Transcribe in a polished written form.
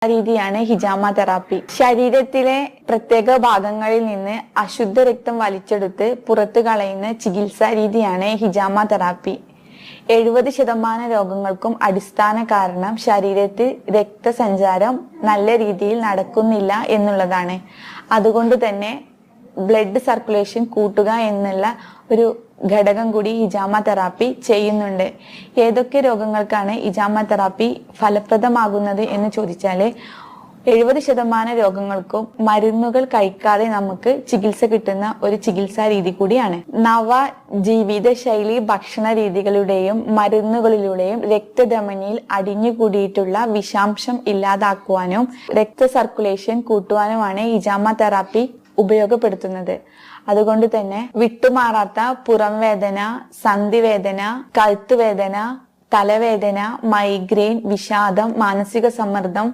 രീതിയാണ് ഹിജാമ തെറാപ്പി. ശരീരത്തിലെ പ്രത്യേക ഭാഗങ്ങളിൽ നിന്ന് അശുദ്ധ രക്തം വലിച്ചെടുത്ത് പുറത്തു കളയുന്ന ചികിത്സാ രീതിയാണ് ഹിജാമ തെറാപ്പി. 70% രോഗങ്ങൾക്കും അടിസ്ഥാന കാരണം ശരീരത്തിൽ രക്തസഞ്ചാരം നല്ല രീതിയിൽ നടക്കുന്നില്ല എന്നുള്ളതാണ്. അതുകൊണ്ട് തന്നെ ബ്ലഡ് സർക്കുലേഷൻ കൂട്ടുക എന്നുള്ള ഒരു ഘടകം കൂടി ഹിജാമ തെറാപ്പി ചെയ്യുന്നുണ്ട്. ഏതൊക്കെ രോഗങ്ങൾക്കാണ് ഹിജാമ തെറാപ്പി ഫലപ്രദമാകുന്നത് എന്ന് ചോദിച്ചാല് 70% രോഗങ്ങൾക്കും മരുന്നുകൾ കഴിക്കാതെ നമുക്ക് ചികിത്സ കിട്ടുന്ന ഒരു ചികിത്സാ രീതി കൂടിയാണ്. നവ ജീവിത ശൈലി ഭക്ഷണ രീതികളുടെയും മരുന്നുകളിലൂടെയും രക്തധമനിയിൽ അടിഞ്ഞുകൂടിയിട്ടുള്ള വിഷാംശം ഇല്ലാതാക്കുവാനും രക്ത സർക്കുലേഷൻ കൂട്ടുവാനുമാണ് ഹിജാമ തെറാപ്പി ഉപയോഗപ്പെടുത്തുന്നത്. അതുകൊണ്ട് തന്നെ വിട്ടുമാറാത്ത പുറം വേദന, സന്ധിവേദന, കഴുത്തുവേദന, തലവേദന, മൈഗ്രെയിൻ, വിഷാദം, മാനസിക സമ്മർദ്ദം